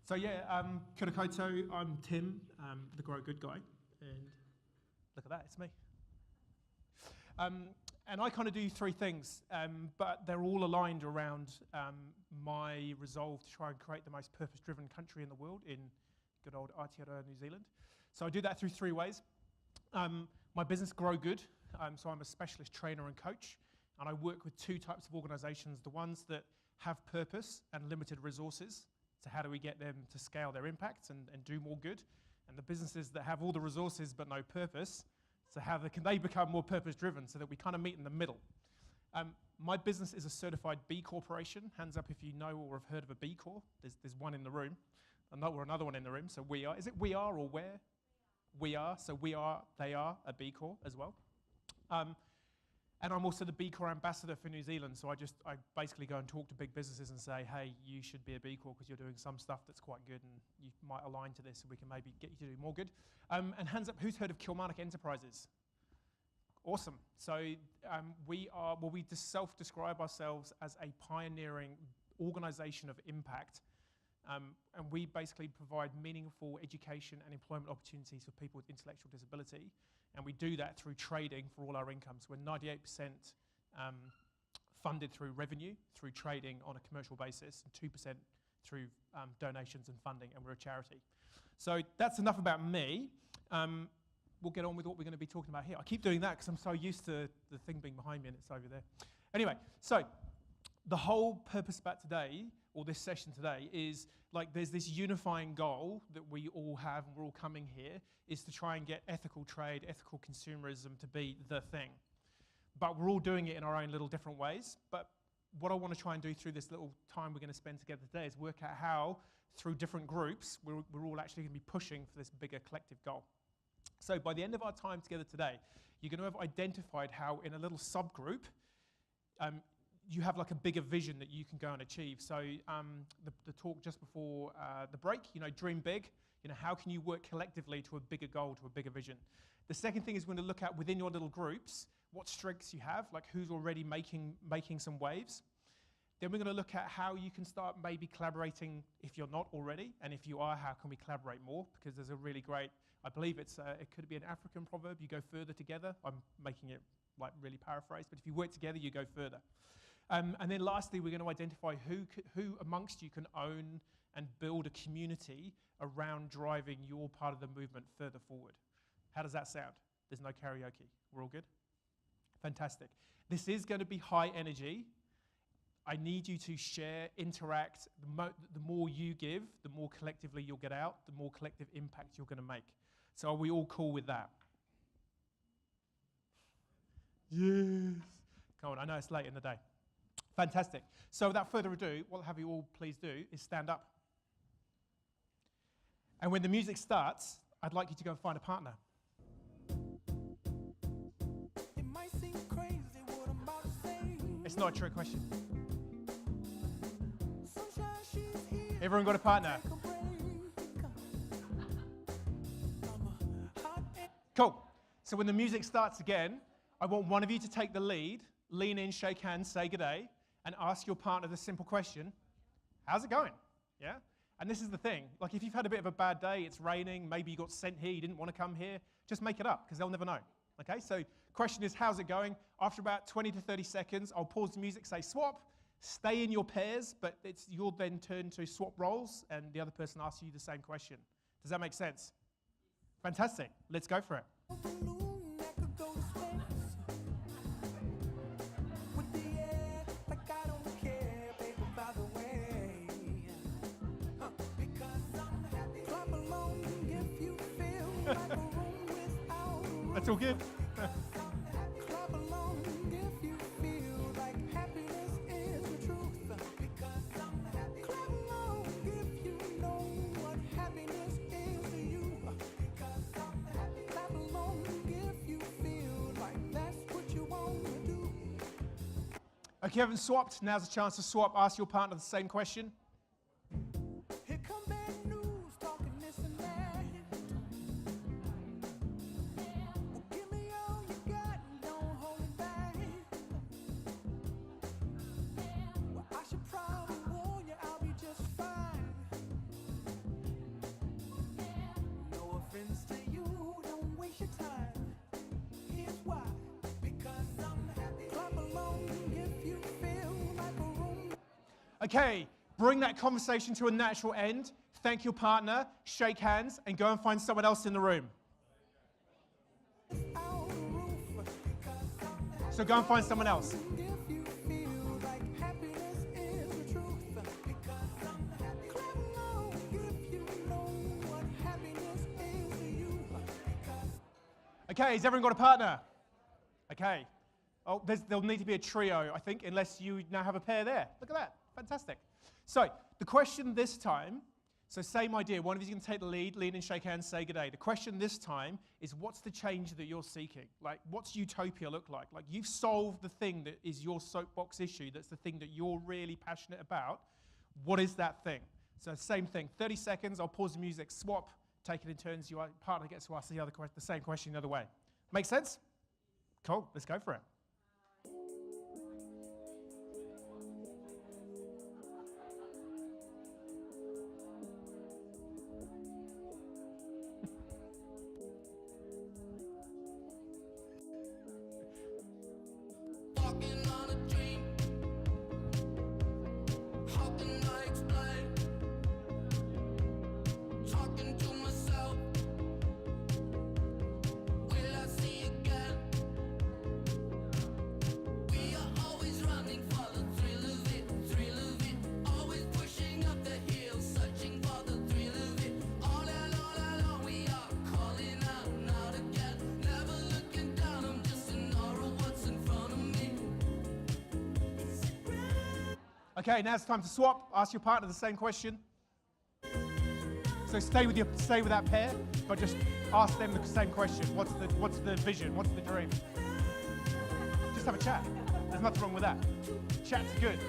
Kia ora koutou, I'm Tim, the Grow Good guy, and look at that, it's me. And I kind of do three things, but they're all aligned around my resolve to try and create the most purpose-driven country in the world in good old Aotearoa, New Zealand. So I do that through three ways. My business, Grow Good, so I'm a specialist trainer and coach, and I work with two types of organisations, the ones that have purpose and limited resources. So how do we get them to scale their impact and do more good? And the businesses that have all the resources but no purpose, so how can they become more purpose-driven so that we kind of meet in the middle? My business is a certified B Corporation. Hands up if you know or have heard of a B Corp. There's one in the room, or another one in the room. So we are. Is it we are or where? We are. So we are. They are a B Corp as well. And I'm also the B Corp ambassador for New Zealand. So I basically go and talk to big businesses and say, hey, you should be a B Corp because you're doing some stuff that's quite good and you might align to this and we can maybe get you to do more good. And hands up, who's heard of Kilmarnock Enterprises? Awesome. So we self-describe ourselves as a pioneering organisation of impact. And we basically provide meaningful education and employment opportunities for people with intellectual disability. And we do that through trading for all our income. So we're 98% funded through revenue, through trading on a commercial basis, and 2% through donations and funding, and we're a charity. So that's enough about me. We'll get on with what we're going to be talking about here. I keep doing that because I'm so used to the thing being behind me and it's over there. Anyway, so the whole purpose about today, or this session today, is like there's this unifying goal that we all have, and we're all coming here, is to try and get ethical trade, ethical consumerism to be the thing. But we're all doing it in our own little different ways. But what I want to try and do through this little time we're going to spend together today is work out how, through different groups, we're all actually going to be pushing for this bigger collective goal. So by the end of our time together today, you're going to have identified how in a little subgroup, you have like a bigger vision that you can go and achieve. So the talk just before the break, dream big. How can you work collectively to a bigger goal, to a bigger vision? The second thing is we're going to look at within your little groups, what strengths you have, like who's already making some waves. Then we're going to look at how you can start maybe collaborating if you're not already, and if you are, how can we collaborate more? Because there's a really great, I believe it could be an African proverb, you go further together. I'm making it like really paraphrased, but if you work together, you go further. And then lastly, we're going to identify who amongst you can own and build a community around driving your part of the movement further forward. How does that sound? There's no karaoke. We're all good? Fantastic. This is going to be high energy. I need you to share, interact. The more you give, the more collectively you'll get out, the more collective impact you're going to make. So are we all cool with that? Yes. Come on, I know it's late in the day. Fantastic. So without further ado, what I'll have you all please do is stand up. And when the music starts, I'd like you to go and find a partner. It might seem crazy what I'm about to say. It's not a trick question. Everyone got a partner? Cool. So when the music starts again, I want one of you to take the lead, lean in, shake hands, say good day, and ask your partner the simple question, how's it going? Yeah? And this is the thing, like if you've had a bit of a bad day, it's raining, maybe you got sent here, you didn't want to come here, just make it up, because they'll never know. Okay, so question is, how's it going? After about 20 to 30 seconds, I'll pause the music, say swap, stay in your pairs, but it's your then turn to swap roles, and the other person asks you the same question. Does that make sense? Fantastic, let's go for it. That's all good. Okay, you haven't swapped. Now's a chance to swap. Ask your partner the same question. Okay, bring that conversation to a natural end. Thank your partner, shake hands, and go and find someone else in the room. So go and find someone else. Okay, has everyone got a partner? Okay. Oh, there'll need to be a trio, I think, unless you now have a pair there. Look at that. Fantastic. So the question this time, so same idea. One of you is going to take the lead and shake hands, say good day. The question this time is, what's the change that you're seeking? Like, what's utopia look like? Like, you've solved the thing that is your soapbox issue. That's the thing that you're really passionate about. What is that thing? So same thing. 30 seconds. I'll pause the music. Swap. Take it in turns. Your partner gets to ask the same question the other way. Make sense? Cool. Let's go for it. Okay, now it's time to swap. Ask your partner the same question. So stay with that pair, but just ask them the same question. What's the vision? What's the dream? Just have a chat. There's nothing wrong with that. Chat's good.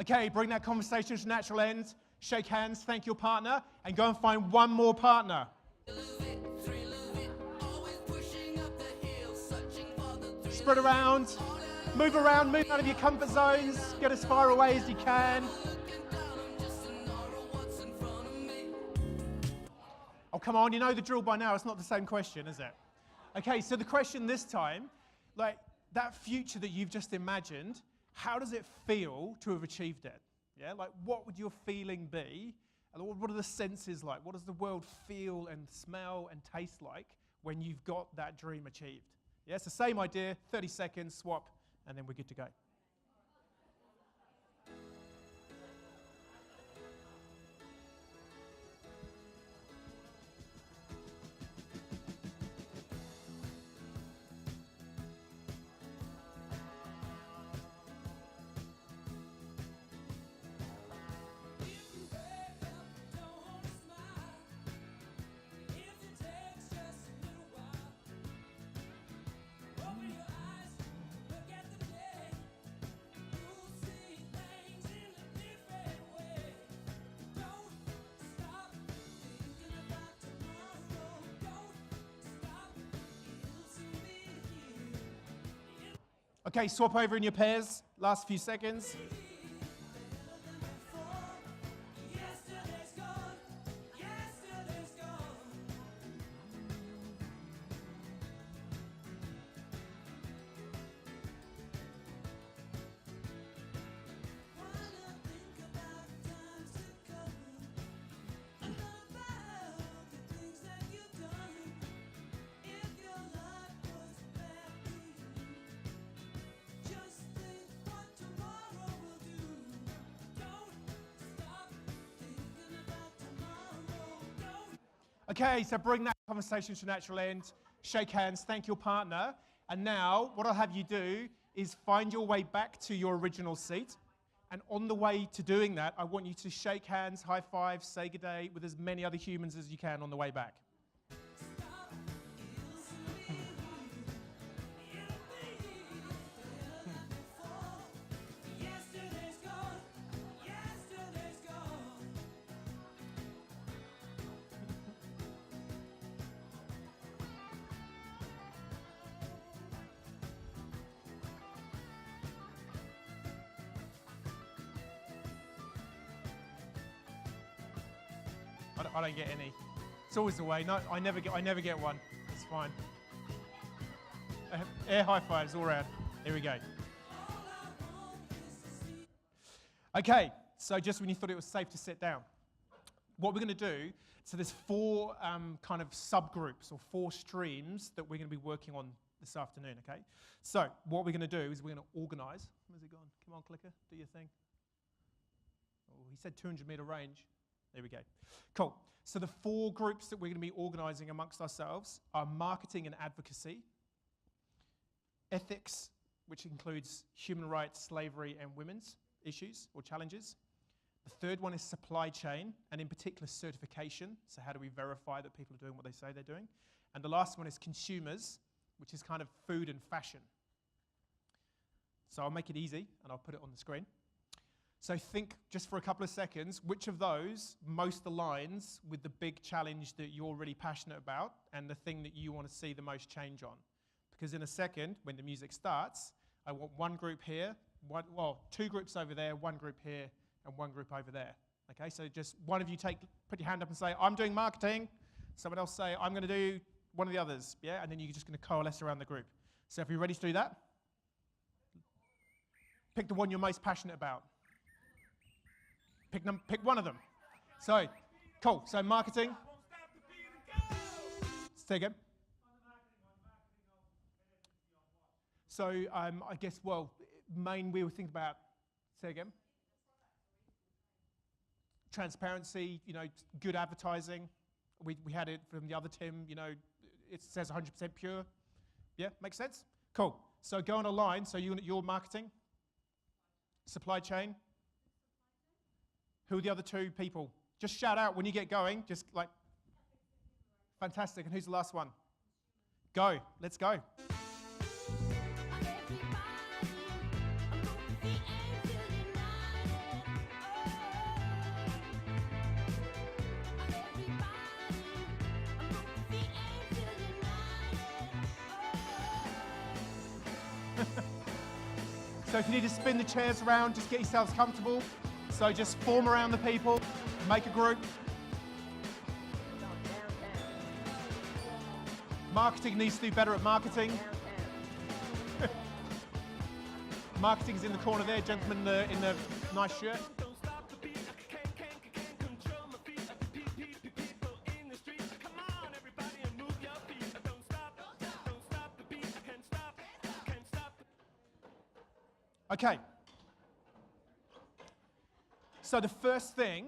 Okay, bring that conversation to a natural end. Shake hands, thank your partner, and go and find one more partner. Spread around, move out of your comfort zones, get as far away as you can. Oh, come on, you know the drill by now. It's not the same question, is it? Okay, so the question this time, like that future that you've just imagined, how does it feel to have achieved it? Yeah, like what would your feeling be? And what are the senses like? What does the world feel and smell and taste like when you've got that dream achieved? Yeah, it's the same idea, 30 seconds, swap, and then we're good to go. Okay, swap over in your pairs. Last few seconds. Okay, so bring that conversation to a natural end, shake hands, thank your partner, and now what I'll have you do is find your way back to your original seat, and on the way to doing that, I want you to shake hands, high five, say good day with as many other humans as you can on the way back. I don't get any. It's always the way. No, I never get one. It's fine. Air high fives all around. Here we go. Okay, so just when you thought it was safe to sit down, what we're going to do, so there's 4 kind of subgroups or 4 streams that we're going to be working on this afternoon, okay? So what we're going to do is we're going to organise. Where's it gone? Come on, clicker, do your thing. Oh, he said 200-metre range. There we go. Cool. So the 4 groups that we're going to be organising amongst ourselves are marketing and advocacy, ethics, which includes human rights, slavery, and women's issues or challenges. The third one is supply chain, and in particular certification. So how do we verify that people are doing what they say they're doing? And the last one is consumers, which is kind of food and fashion. So I'll make it easy, and I'll put it on the screen. So think, just for a couple of seconds, which of those most aligns with the big challenge that you're really passionate about and the thing that you want to see the most change on? Because in a second, when the music starts, I want one group here, 2 groups over there, 1 group here, and 1 group over there. Okay, so just one of you put your hand up and say, I'm doing marketing. Someone else say, I'm going to do one of the others. Yeah, and then you're just going to coalesce around the group. So if you're ready to do that, pick the one you're most passionate about. Pick one of them. So, cool. So marketing. Say again. So I guess, we were thinking about, say again. Transparency, good advertising. We had it from the other Tim, it says 100% pure. Yeah, makes sense? Cool. So go on a line. So you're marketing, supply chain. Who are the other 2 people? Just shout out when you get going. Just like, fantastic. And who's the last one? Go. Let's go. So if you need to spin the chairs around, just get yourselves comfortable. So just form around the people, make a group. Marketing needs to do better at marketing. Marketing's in the corner there, gentleman in the nice shirt. Okay. So the first thing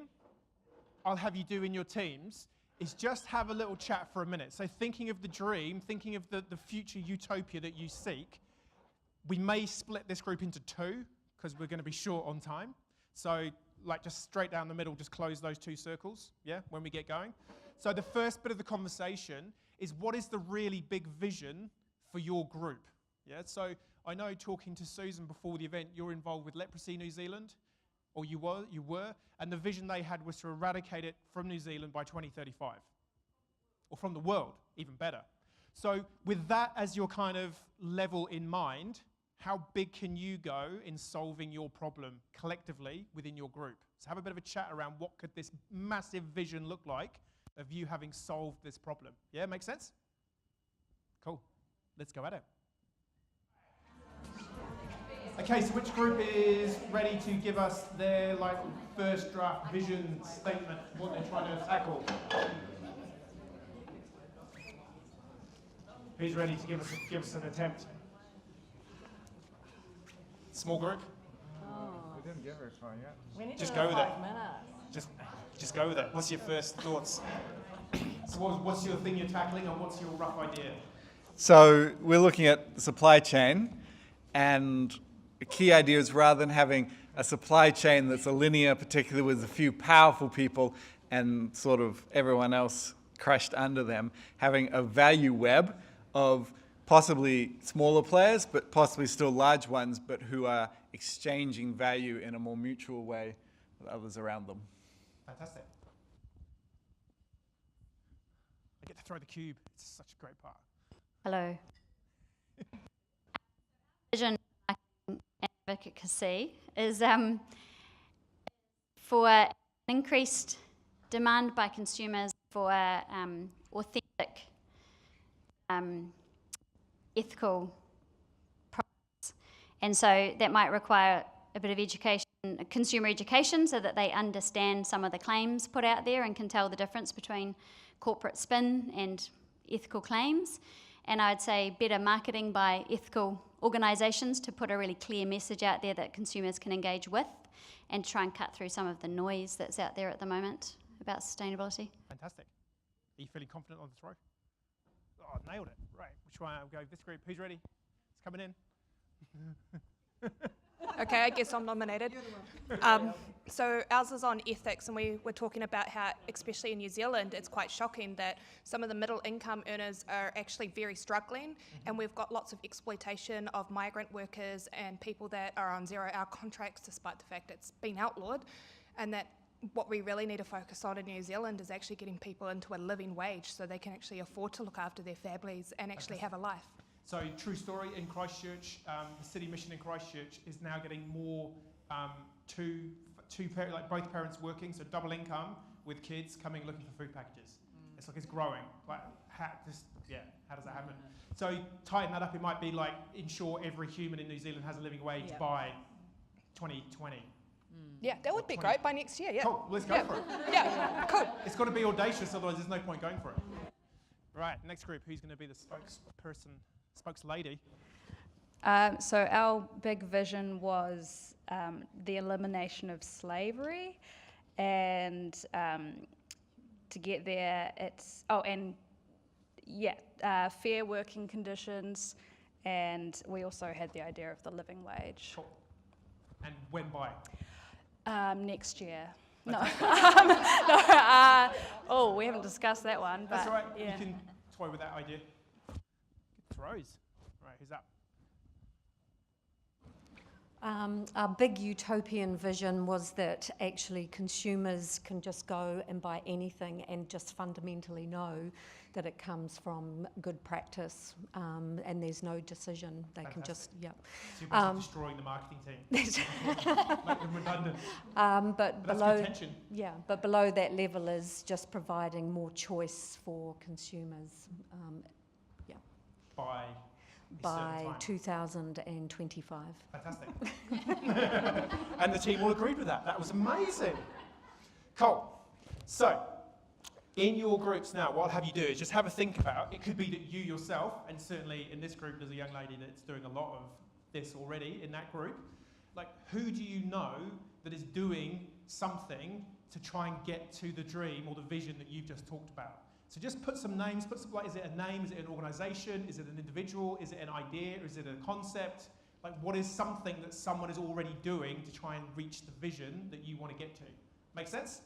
I'll have you do in your teams is just have a little chat for a minute. So thinking of the dream, thinking of the future utopia that you seek, we may split this group into 2 because we're going to be short on time. So just straight down the middle, just close those 2 circles, yeah, when we get going. So the first bit of the conversation is, what is the really big vision for your group? Yeah, so I know, talking to Susan before the event, you're involved with Leprosy New Zealand, or you were, and the vision they had was to eradicate it from New Zealand by 2035, or from the world, even better. So with that as your kind of level in mind, how big can you go in solving your problem collectively within your group? So have a bit of a chat around what could this massive vision look like of you having solved this problem. Yeah, make sense? Cool. Let's go at it. Okay, so which group is ready to give us their first draft vision statement, what they're trying to tackle? Who's ready to give us an attempt? Small group? Oh. We didn't get very far yet. We need Just another go with it. 5 minutes. Just go with it. What's your first thoughts? So what's your thing you're tackling, and what's your rough idea? So we're looking at the supply chain, and the key idea is, rather than having a supply chain that's a linear, particularly with a few powerful people and sort of everyone else crushed under them, having a value web of possibly smaller players, but possibly still large ones, but who are exchanging value in a more mutual way with others around them. Fantastic. I get to throw the cube. It's such a great part. Hello. Vision and advocacy is for increased demand by consumers for authentic, ethical products. And so that might require a bit of education, consumer education, so that they understand some of the claims put out there and can tell the difference between corporate spin and ethical claims. And I'd say better marketing by ethical organisations to put a really clear message out there that consumers can engage with, and try and cut through some of the noise that's out there at the moment about sustainability. Fantastic. Are you feeling confident on the throw? Oh, nailed it. Right. Which one? I'll go with this group. Who's ready? It's coming in. Okay, I guess I'm nominated. So ours is on ethics, and we were talking about how, especially in New Zealand, it's quite shocking that some of the middle income earners are actually very struggling, and we've got lots of exploitation of migrant workers and people that are on 0-hour contracts despite the fact it's been outlawed, and that what we really need to focus on in New Zealand is actually getting people into a living wage so they can actually afford to look after their families and actually have a life. So, true story, in Christchurch, the city mission in Christchurch is now getting more like both parents working, so double income with kids coming looking for food packages. It's like it's growing. Like, how does that happen? So, tighten that up, it might be like ensure every human in New Zealand has a living wage by 2020. Yeah, that would be great by next year, yeah. Cool, let's go for it. Yeah, cool. It's got to be audacious, otherwise there's no point going for it. Right, next group, who's going to be the spokeslady? So our big vision was the elimination of slavery, and to get there, fair working conditions, and we also had the idea of the living wage. Cool. And when by? Next year. No. We haven't discussed that one. That's but all right. Yeah. You can toy with that idea. Good throws. Right, who's up? Our big utopian vision was that actually consumers can just go and buy anything and just fundamentally know that it comes from good practice, and there's no decision. They Fantastic. can just, So you're basically destroying the marketing team. Make them redundant. but But that's below, good tension. but below that level is just providing more choice for consumers By by 2025. Fantastic. And the team all agreed with that. That was amazing. Cool. So, in your groups now, what I'll have you do is just have a think about, it could be that you yourself, and certainly in this group there's a young lady that's doing a lot of this already in that group, like who do you know that is doing something to try and get to the dream or the vision that you've just talked about? So just put some names, is it a name, is it an organisation, is it an individual, is it an idea, is it a concept? Like what is something that someone is already doing to try and reach the vision that you want to get to? Make sense?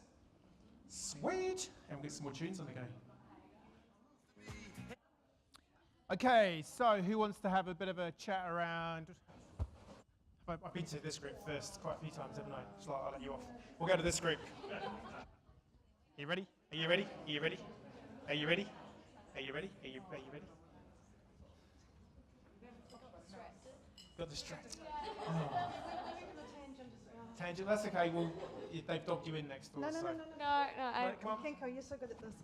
Sweet! And we'll get some more tunes on the go. Okay, so who wants to have a bit of a chat around? I've been to this group first quite a few times, haven't I? So I'll let you off. We'll go to this group. You ready? Are you ready? Are you ready? Are you ready? Are you ready? Are you ready? Got distracted. Oh. Tangent, that's okay. Well, they've dogged you in next door. No. Right, come on. Kenko, you're so good at this.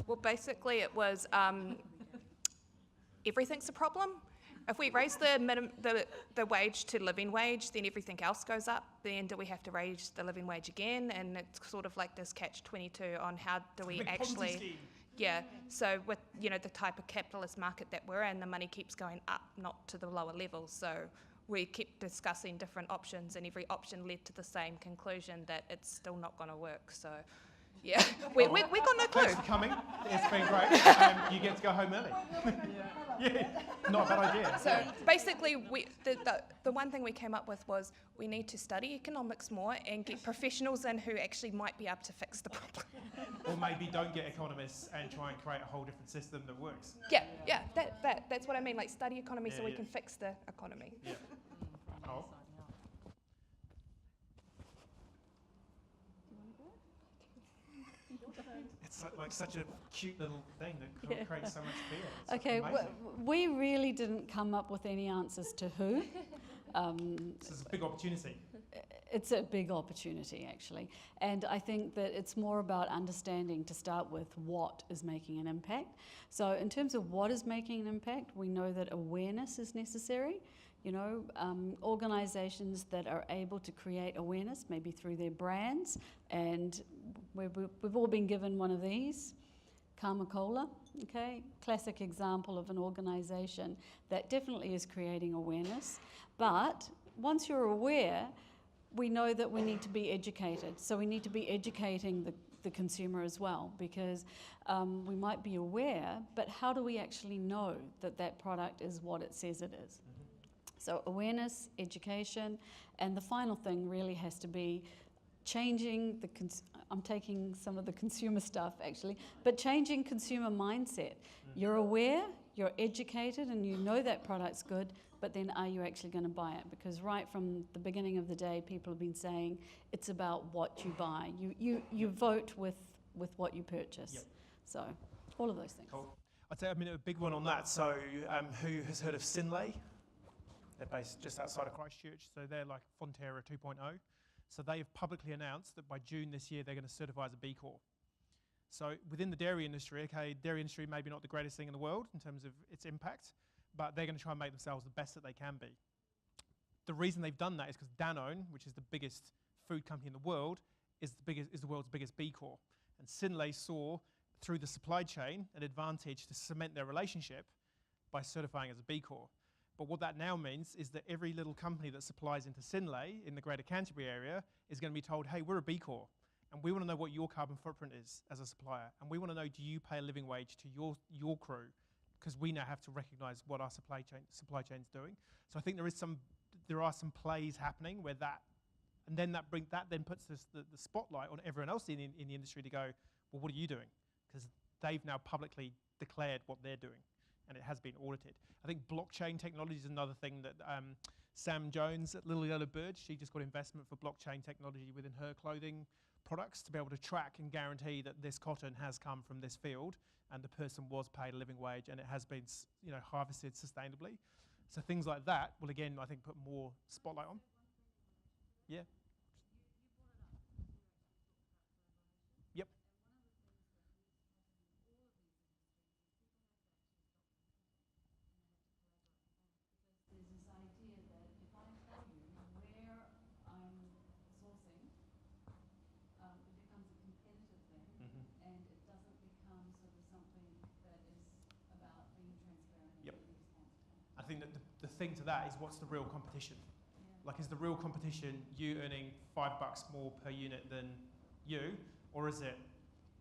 Well, basically it was everything's a problem. If we raise the wage to living wage, then everything else goes up. Then do we have to raise the living wage again? And it's sort of like this catch-22 on how do we actually... Yeah, so with the type of capitalist market that we're in, the money keeps going up, not to the lower levels. So we kept discussing different options, and every option led to the same conclusion that it's still not going to work. So, yeah, we got no clue. Thanks for coming. It's been great. You get to go home early. Yeah, not a bad idea. So basically, the one thing we came up with was we need to study economics more and get professionals in who actually might be able to fix the problem. Or maybe don't get economists and try and create a whole different system that works. Yeah, that's what I mean. Like study economy so we can fix the economy. Yeah. Oh. It's like such a cute little thing that creates so much fear. It's Okay, amazing. we really didn't come up with any answers to who. This is a big opportunity. It's a big opportunity, actually. And I think that it's more about understanding, to start with, what is making an impact. So in terms of what is making an impact, we know that awareness is necessary. You know, organisations that are able to create awareness, maybe through their brands, and we've all been given one of these, Karma Cola, okay? Classic example of an organisation that definitely is creating awareness. But once you're aware, we know that we need to be educated. So we need to be educating the consumer as well, because we might be aware, but how do we actually know that that product is what it says it is? So awareness, education, and the final thing really has to be changing I'm taking some of the consumer stuff actually, but changing consumer mindset. You're aware, you're educated, and you know that product's good, but then are you actually going to buy it? Because right from the beginning of the day, people have been saying it's about what you buy. You vote with what you purchase. Yep. So all of those things. Cool. I'd say, a big one on that. So who has heard of Sinlay? They're based just outside of Christchurch, so they're like Fonterra 2.0. So they have publicly announced that by June this year, they're going to certify as a B Corp. So within the dairy industry, okay, dairy industry maybe not the greatest thing in the world in terms of its impact, but they're going to try and make themselves the best that they can be. The reason they've done that is because Danone, which is the biggest food company in the world, is the world's biggest B Corp. And Sinlay saw through the supply chain an advantage to cement their relationship by certifying as a B Corp. But what that now means is that every little company that supplies into Sinlay in the Greater Canterbury area is going to be told, hey, we're a B Corp, and we want to know what your carbon footprint is as a supplier. And we want to know, do you pay a living wage to your crew? Because we now have to recognise what our supply chain's doing. So I think there are some plays happening where that, and then that then puts the spotlight on everyone else in the industry to go, well, what are you doing? Because they've now publicly declared what they're doing, and it has been audited. I think blockchain technology is another thing that Sam Jones at Little Yellow Bird, she just got investment for blockchain technology within her clothing products to be able to track and guarantee that this cotton has come from this field and the person was paid a living wage and it has been, harvested sustainably. So things like that will again, I think, put more spotlight on. Yeah. Yep. There's this idea that if I tell you where I'm sourcing, it becomes a competitive thing, and it doesn't become sort of something that is about being transparent and being responsible. I think that the thing to that is, what's the real competition? Yeah. Like, is the real competition you earning $5 more per unit than you, or is it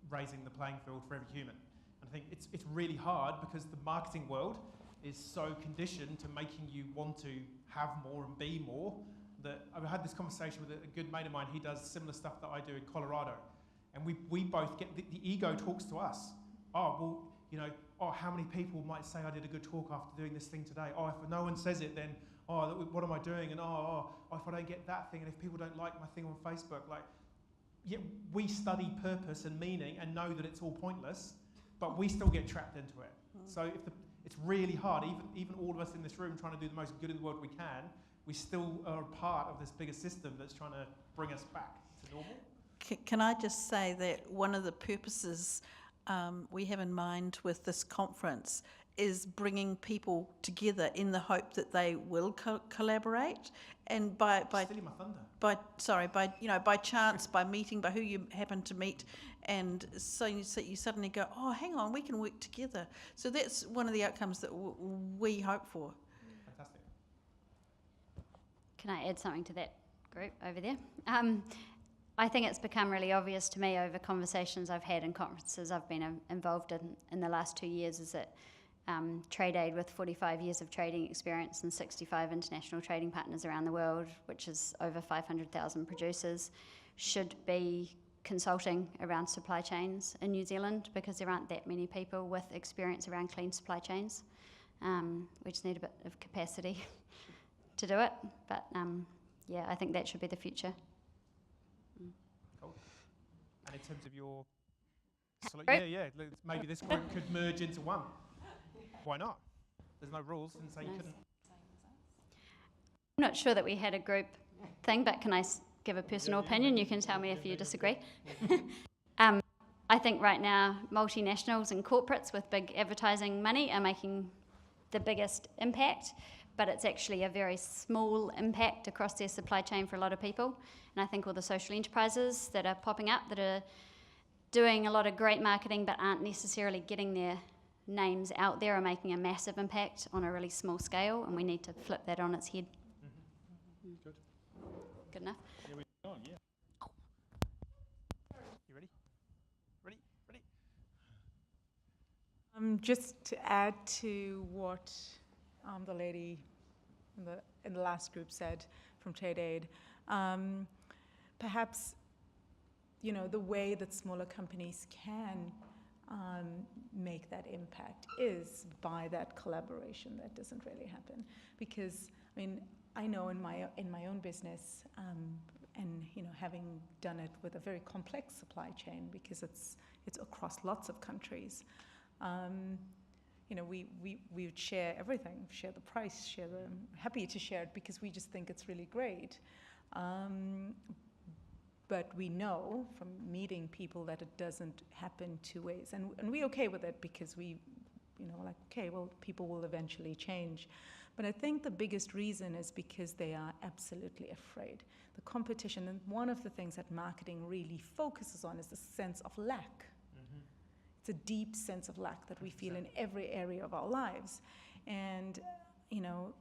raising the playing field for every human? And I think it's really hard because the marketing world is so conditioned to making you want to have more and be more, that I've had this conversation with a good mate of mine. He does similar stuff that I do in Colorado, and we both get the ego talks to us. Oh, well, how many people might say I did a good talk after doing this thing today? Oh, if no one says it, then what am I doing? And if I don't get that thing, and if people don't like my thing on Facebook, we study purpose and meaning and know that it's all pointless, but we still get trapped into it. So it's really hard, even all of us in this room trying to do the most good in the world we can, we still are a part of this bigger system that's trying to bring us back to normal. Can I just say that one of the purposes we have in mind with this conference is bringing people together in the hope that they will collaborate, and by Stealing my thunder. by chance, by meeting, by who you happen to meet, and so you suddenly go, oh, hang on, we can work together. So that's one of the outcomes that we hope for. Fantastic. Can I add something to that group over there? I think it's become really obvious to me over conversations I've had in conferences I've been involved in the last 2 years, is that Trade Aid, with 45 years of trading experience and 65 international trading partners around the world, which is over 500,000 producers, should be consulting around supply chains in New Zealand, because there aren't that many people with experience around clean supply chains. We just need a bit of capacity to do it. But I think that should be the future. Cool. And in terms of your... maybe this group could merge into one. Why not? There's no rules, and you couldn't. I'm not sure that we had a group thing, but can give a personal opinion. You can tell me if you disagree. I think right now multinationals and corporates with big advertising money are making the biggest impact, but it's actually a very small impact across their supply chain for a lot of people. And I think all the social enterprises that are popping up that are doing a lot of great marketing but aren't necessarily getting their names out there are making a massive impact on a really small scale, and we need to flip that on its head. Good. Good enough? Yeah, we're on, yeah. You ready? Ready? Ready? Just to add to what the lady in the last group said from Trade Aid, perhaps, you know, the way that smaller companies can make that impact is by that collaboration that doesn't really happen. Because, I mean, I know in my own business, and you know, having done it with a very complex supply chain because it's across lots of countries, you know, we would share everything, share the price, happy to share it because we just think it's really great. But we know from meeting people that it doesn't happen two ways. And we're okay with it because we, you know, like, okay, well, people will eventually change. But I think the biggest reason is because they are absolutely afraid. The competition, and one of the things that marketing really focuses on is the sense of lack. Mm-hmm. It's a deep sense of lack that we feel in every area of our lives. And, you know,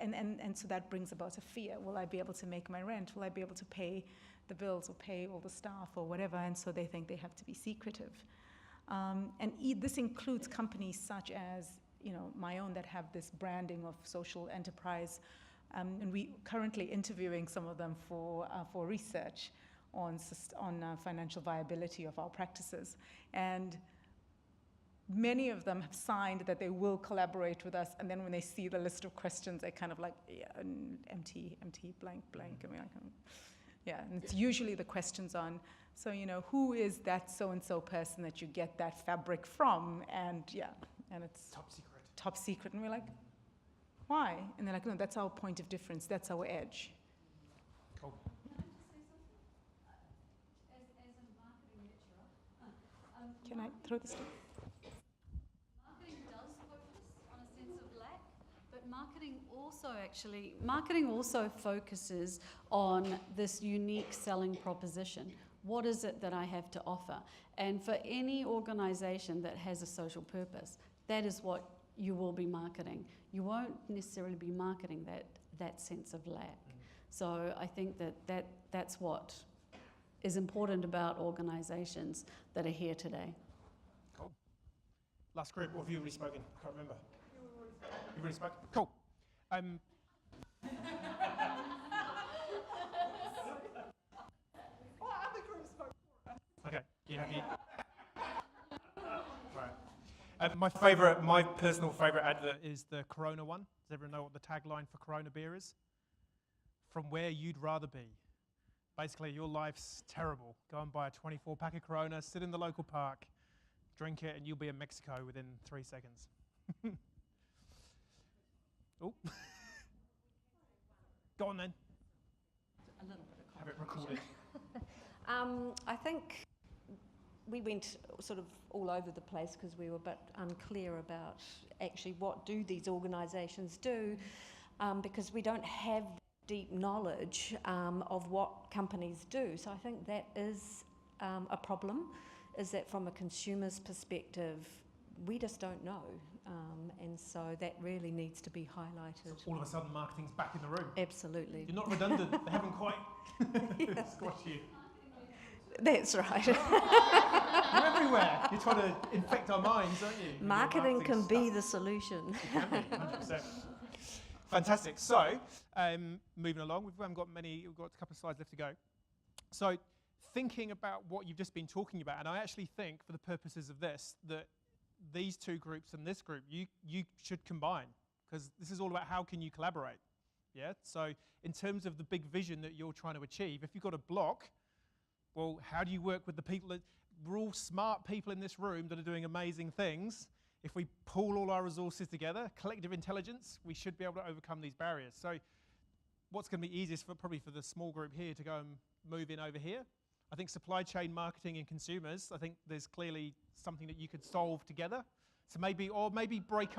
and so that brings about a fear. Will I be able to make my rent? Will I be able to pay the bills or pay all the staff or whatever? And so they think they have to be secretive. This includes companies such as, you know, my own that have this branding of social enterprise. And we currently interviewing some of them for research on financial viability of our practices. And many of them have signed that they will collaborate with us, and then when they see the list of questions, they kind of like, yeah, empty, blank. I mean, yeah, and it's usually the questions on, so, you know, who is that so-and-so person that you get that fabric from? And yeah, and it's top secret. And we're like, why? And they're like, no, that's our point of difference. That's our edge. Cool. Can I throw this down? Marketing also focuses on this unique selling proposition. What is it that I have to offer? And for any organization that has a social purpose, that is what you will be marketing. You won't necessarily be marketing that sense of lack. Mm-hmm. So I think that's what is important about organizations that are here today. Cool. Last group, or have you already spoken? I can't remember. You've already spoken? Cool. Okay. Yeah. Right. My personal favourite advert is the Corona one. Does everyone know what the tagline for Corona beer is? From where you'd rather be. Basically, your life's terrible. Go and buy a 24-pack of Corona, sit in the local park, drink it, and you'll be in Mexico within 3 seconds. Oh. Go on then. A little bit of have it recorded. I think we went sort of all over the place because we were a bit unclear about actually what do these organisations do, because we don't have deep knowledge of what companies do. So I think that is a problem, is that from a consumer's perspective, we just don't know. And so that really needs to be highlighted. So all of a sudden, marketing's back in the room. Absolutely. You're not redundant. They haven't quite squashed you. That's right. You're everywhere. You're trying to infect our minds, aren't you? Marketing can be the solution. It can be, 100%. Fantastic. So, moving along, we've got a couple of slides left to go. So, thinking about what you've just been talking about, and I actually think, for the purposes of this, that these two groups and this group, you should combine, because this is all about how can you collaborate. Yeah. So, in terms of the big vision that you're trying to achieve, if you've got a block, well, how do you work with the people that we're all smart people in this room that are doing amazing things? If we pool all our resources together, collective intelligence, we should be able to overcome these barriers. So what's going to be easiest probably for the small group here to go and move in over here? I think supply chain marketing and consumers, I think there's clearly something that you could solve together. So maybe break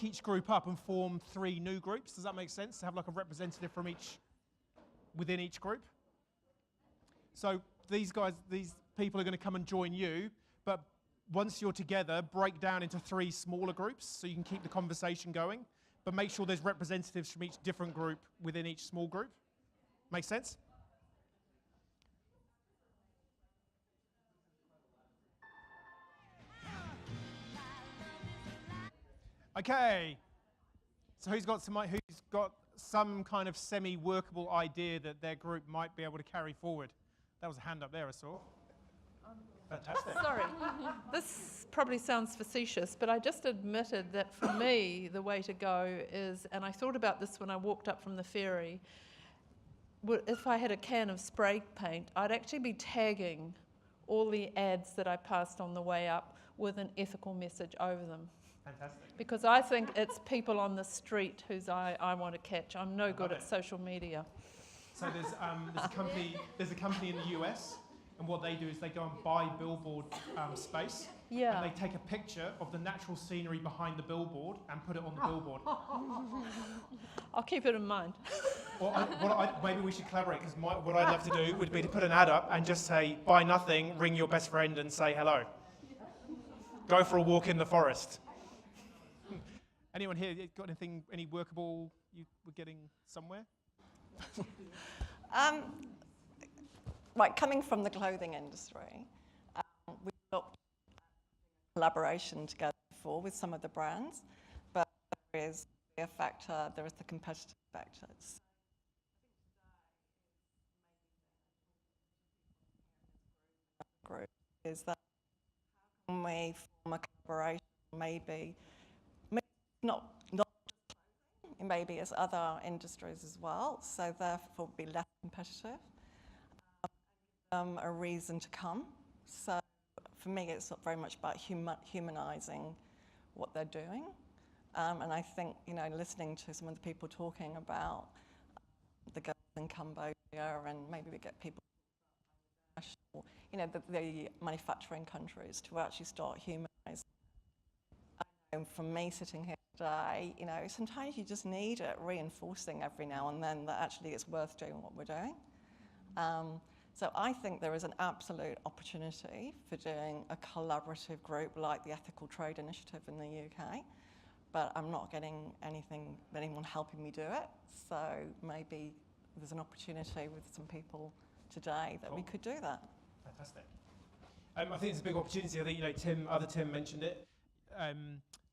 each group up and form 3 new groups. Does that make sense? To have like a representative from within each group. So these people are going to come and join you, but once you're together, break down into 3 smaller groups so you can keep the conversation going, but make sure there's representatives from each different group within each small group. Make sense? Okay. So who's got some kind of semi-workable idea that their group might be able to carry forward? That was a hand up there, I saw. Fantastic. Sorry, this probably sounds facetious, but I just admitted that for me, the way to go is, and I thought about this when I walked up from the ferry, if I had a can of spray paint, I'd actually be tagging all the ads that I passed on the way up with an ethical message over them. Fantastic. Because I think it's people on the street whose I want to catch. I'm no good at social media. So there's a company in the US, and what they do is they go and buy billboard space. Yeah. And they take a picture of the natural scenery behind the billboard and put it on the billboard. I'll keep it in mind. Maybe we should collaborate, because what I'd love to do would be to put an ad up and just say, buy nothing, ring your best friend and say hello. Go for a walk in the forest. Anyone here got any workable, you were getting somewhere? Right, coming from the clothing industry, we've looked at collaboration together before with some of the brands, but there is a factor, there is the competitive factors. Group is that how can we form a collaboration, maybe not just clothing, maybe as other industries as well, so therefore be less competitive. A reason to come. So for me, it's very much about humanising what they're doing. And I think, listening to some of the people talking about the girls in Cambodia, and maybe we get people, the manufacturing countries to actually start humanising. And for me, sitting here today, sometimes you just need it reinforcing every now and then that actually it's worth doing what we're doing. So I think there is an absolute opportunity for doing a collaborative group like the Ethical Trade Initiative in the UK, but I'm not getting anyone helping me do it. So maybe there's an opportunity with some people today that we could do that. Fantastic. I think it's a big opportunity. I think Tim mentioned it.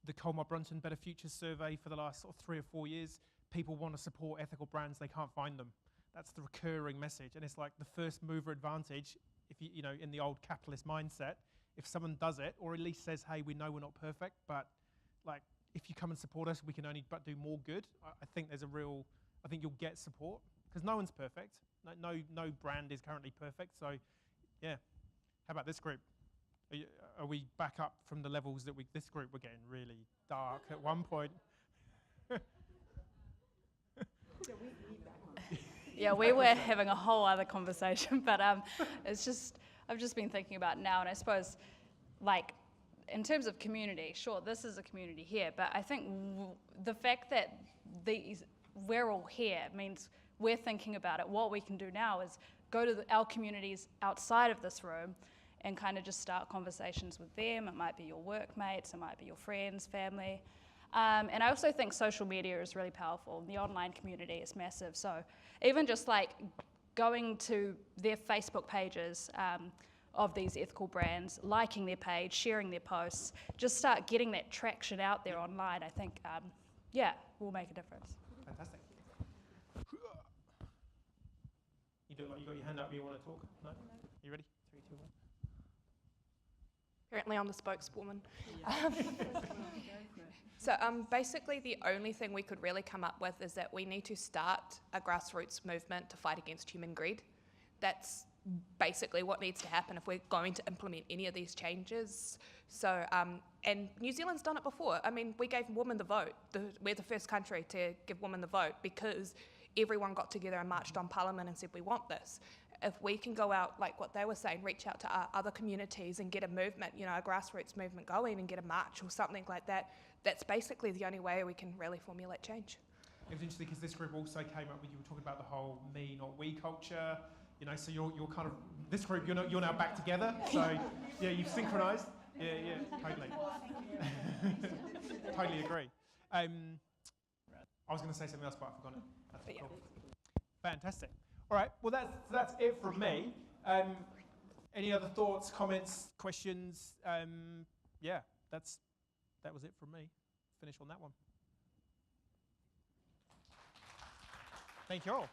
The Colmar Brunton Better Futures survey for the last 3 or 4 years, people want to support ethical brands, they can't find them. That's the recurring message, and it's like the first mover advantage. If in the old capitalist mindset, if someone does it, or at least says, "Hey, we know we're not perfect, but if you come and support us, we can only but do more good." I think I think you'll get support because no one's perfect. No brand is currently perfect. So, yeah. How about this group? Are we back up from the levels that this group were getting really dark at one point? Yeah, we were having a whole other conversation, but I've just been thinking about it now, and I suppose, in terms of community, sure, this is a community here, but I think the fact that we're all here means we're thinking about it. What we can do now is go to our communities outside of this room and kind of just start conversations with them. It might be your workmates, it might be your friends, family. And I also think social media is really powerful. The online community is massive. So even just going to their Facebook pages of these ethical brands, liking their page, sharing their posts, just start getting that traction out there online, I think, will make a difference. Fantastic. You got your hand up, you want to talk? No? You ready? 3, 2, 1. Apparently I'm the spokeswoman. So basically the only thing we could really come up with is that we need to start a grassroots movement to fight against human greed. That's basically what needs to happen if we're going to implement any of these changes. So, and New Zealand's done it before. I mean, we gave women the vote. We're the first country to give women the vote because everyone got together and marched on Parliament and said, we want this. If we can go out, like what they were saying, reach out to other communities and get a movement, you know, a grassroots movement going and get a march or something like that, that's basically the only way we can really formulate change. It was interesting because this group also came up when you were talking about the whole me, not we culture. You know, so you're kind of, this group, you're now back together. So, yeah, you've synchronised. Yeah, totally. Totally agree. I was going to say something else, but I've forgotten it. That's cool. Fantastic. All right, well, that's it from me. Any other thoughts, comments, questions? Yeah, that was it from me. Finish on that one. Thank you all.